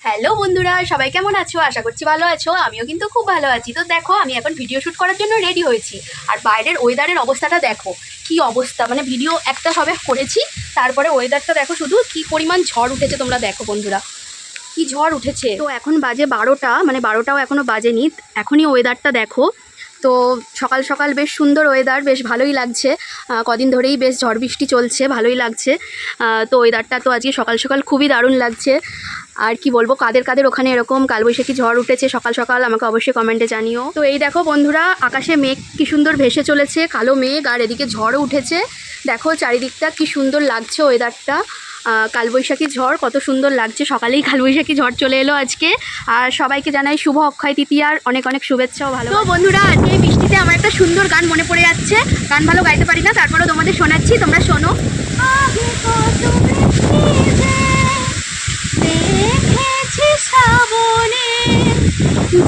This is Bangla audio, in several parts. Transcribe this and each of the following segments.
হ্যালো বন্ধুরা, সবাই কেমন আছো? আশা করছি ভালো আছো। আমিও কিন্তু খুব ভালো আছি। তো দেখো, আমি এখন ভিডিও শ্যুট করার জন্য রেডি হয়েছি। আর বাইরের ওয়েদারের অবস্থাটা দেখো, কি অবস্থা। মানে ভিডিও একটা সবে করেছি, তারপরে ওয়েদারটা দেখো শুধু কি পরিমাণ ঝড় উঠেছে। তোমরা দেখো বন্ধুরা, কি ঝড় উঠেছে। তো এখন বাজে 12টা, মানে 12টাও এখনও বাজেনি। এখনই ওয়েদারটা দেখো। তো সকাল সকাল বেশ সুন্দর ওয়েদার, বেশ ভালোই লাগছে। কদিন ধরেই বেশ ঝড় বৃষ্টি চলছে, ভালোই লাগছে। তো ওয়েদারটা তো আজকে সকাল সকাল খুবই দারুণ লাগছে। আর কি বলবো, কাদের কাদের ওখানে এরকম কালবৈশাখী ঝড় উঠেছে সকাল সকাল আমাকে অবশ্যই কমেন্টে জানিও। তো এই দেখো বন্ধুরা, আকাশে মেঘ কি সুন্দর ভেসে চলেছে, কালো মেঘ, আর এদিকে ঝড়ও উঠেছে। দেখো চারিদিকটা কি সুন্দর লাগছে ওয়েদারটা। কালবৈশাখী ঝড় কত সুন্দর লাগছে। সকালেই কালবৈশাখী ঝড় চলে এলো আজকে। আর সবাইকে জানাই শুভ অক্ষয় তৃতীয়ার অনেক অনেক শুভেচ্ছাও ভালো। তো বন্ধুরা, আজকে এই বৃষ্টিতে আমার একটা সুন্দর গান মনে পড়ে যাচ্ছে। গান ভালো গাইতে পারি না, তারপরেও তোমাদের শোনাচ্ছি, তোমরা শোনো। শ্রাবণে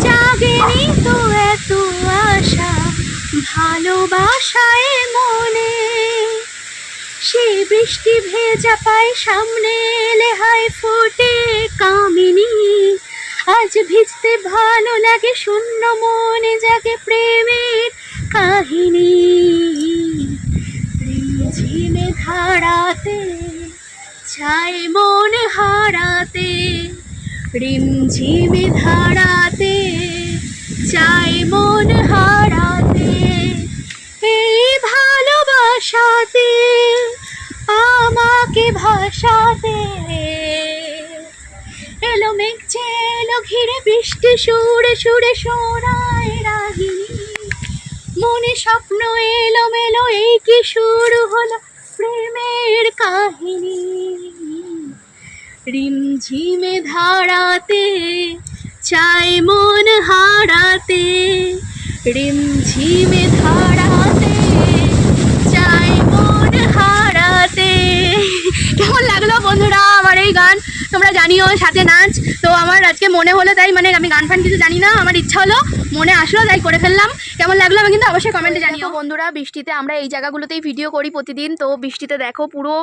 জাগেনি তো এত আশা, ভালোবাসায় মনে। সেই বৃষ্টি ভেজা পায় সামনে এলে হায় ফোটে কামিনী। আজ ভিজতে ভালো লাগে, শূন্য মনে জাগে প্রেমের কাহিনী। ঝিমে ধারাতে চাই মন হারাতে, রিমঝিমে ধারাতে চাই মন হারাতে। এই ভালোবাসাতে আমাকে ভাসাতে এলো মেঘ এলো ঘিরে, বৃষ্টি সুরে সুরে শোনায় রাগিনী। মনে স্বপ্ন এলো মেলো, এই কি শুরু হলো প্রেমের কাহিনী। রিমঝিমে ধারাতে চাই মন হারাতে, রিমঝিমে ধারাতে চাই মন হারাতে। কেমন লাগলো বন্ধুরা আমার এই গান? তোমরা জানিও, সাথে নাচ। তো আমার আজকে মনে হলো তাই, মানে আমি গান ফান কিছু জানি না, আমার ইচ্ছা হলো, মনে আসলো তাই করে ফেললাম। কেমন লাগলো আমি কিন্তু অবশ্যই কমেন্টে জানিও। বন্ধুরা, বৃষ্টিতে আমরা এই জায়গাগুলোতেই ভিডিও করি প্রতিদিন। তো বৃষ্টিতে দেখো পুরো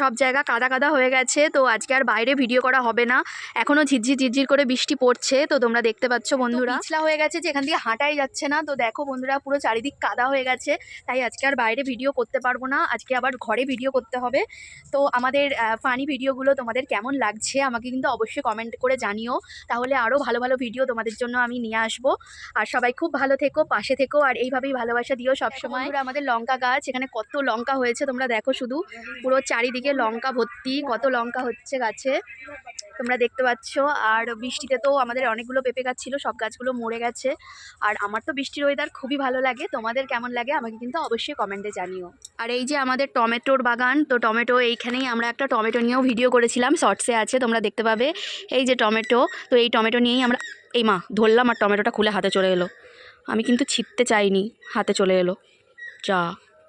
সব জায়গা কাদা কাদা হয়ে গেছে। তো আজকে আর বাইরে ভিডিও করা হবে না, এখনও ঝিরঝির ঝিরঝির করে বৃষ্টি পড়ছে। তো তোমরা দেখতে পাচ্ছ বন্ধুরা, পিছলা হয়ে গেছে যে এখান দিয়ে হাঁটাই যাচ্ছে না। তো দেখো বন্ধুরা, পুরো চারিদিক কাদা হয়ে গেছে। তাই আজকে আর বাইরে ভিডিও করতে পারবো না, আজকে আবার ঘরে ভিডিও করতে হবে। তো আমাদের ফানি ভিডিওগুলো তোমাদের কেমন লাগছে আমাকে কিন্তু অবশ্যই কমেন্ট করে জানিও, তাহলে আরও ভালো ভালো ভিডিও তোমাদের জন্য আমি নিয়ে আসবো। আর সবাই খুব ভালো থেকো, পাশে থেকো, আর এইভাবেই ভালোবাসা দিও সবসময়। আমাদের লঙ্কা গাছ, এখানে কত লঙ্কা হয়েছে তোমরা দেখো, শুধু পুরো চারিদিকে লঙ্কা ভর্তি, কত লঙ্কা হচ্ছে গাছে তোমরা দেখতে পাচ্ছ। আর বৃষ্টিতে তো আমাদের অনেকগুলো পেঁপে গাছ ছিল, সব গাছগুলো মরে গেছে। আর আমার তো বৃষ্টির ওয়েদার খুবই ভালো লাগে, তোমাদের কেমন লাগে আমাকে কিন্তু অবশ্যই কমেন্টে জানিও। আর এই যে আমাদের টমেটোর বাগান, তো টমেটো এইখানেই আমরা একটা টমেটো নিয়েও ভিডিও করেছিলাম, শর্টসে আছে তোমরা দেখতে পাবে। এই যে টমেটো, তো এই টমেটো নিয়েই আমরা, এই মা ধরলাম আর টমেটোটা খুলে হাতে চলে এলো। আমি কিন্তু ছিটতে চাইনি, হাতে চলে এলো। যা,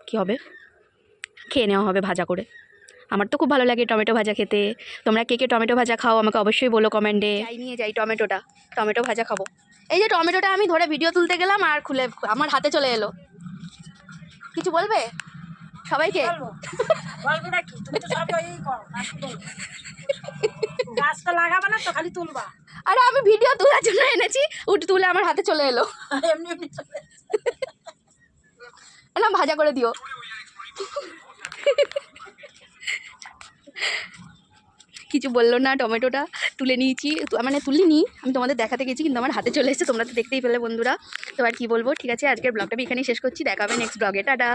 কি হবে, খেয়ে নেওয়া হবে ভাজা করে। আমার তো খুব ভালো লাগে টমেটো ভাজা খেতে। তোমরা কে কে টমেটো ভাজা খাও আমাকে অবশ্যই বলো কমেন্টে। নিয়ে যাই টমেটোটা, টমেটো ভাজা খাবো। এই যে টমেটোটা আমি ধরে ভিডিও তুলতে গেলাম আর খুলে আমার হাতে চলে এলো। কিছু বলবে সবাইকে? গাছটা লাগাবা না তো, খালি তুলবা। আরে আমি ভিডিও তোলার জন্য এনেছি, তুলে আমার হাতে চলে এলো। এমনি এমনি চলে না, ভাজা করে দিও। কিছু বললো না, টমেটোটা তুলে নিয়েছি, মানে তুলিনি, আমি তোমাদের দেখাতে গেছি কিন্তু আমার হাতে চলে এসেছে, তোমরা তো দেখতেই পেলে বন্ধুরা। তো আর কি বলবো, ঠিক আছে, আজকের ব্লগটা আমি এখানেই শেষ করছি, দেখা হবে নেক্সট ব্লগে, টাটা।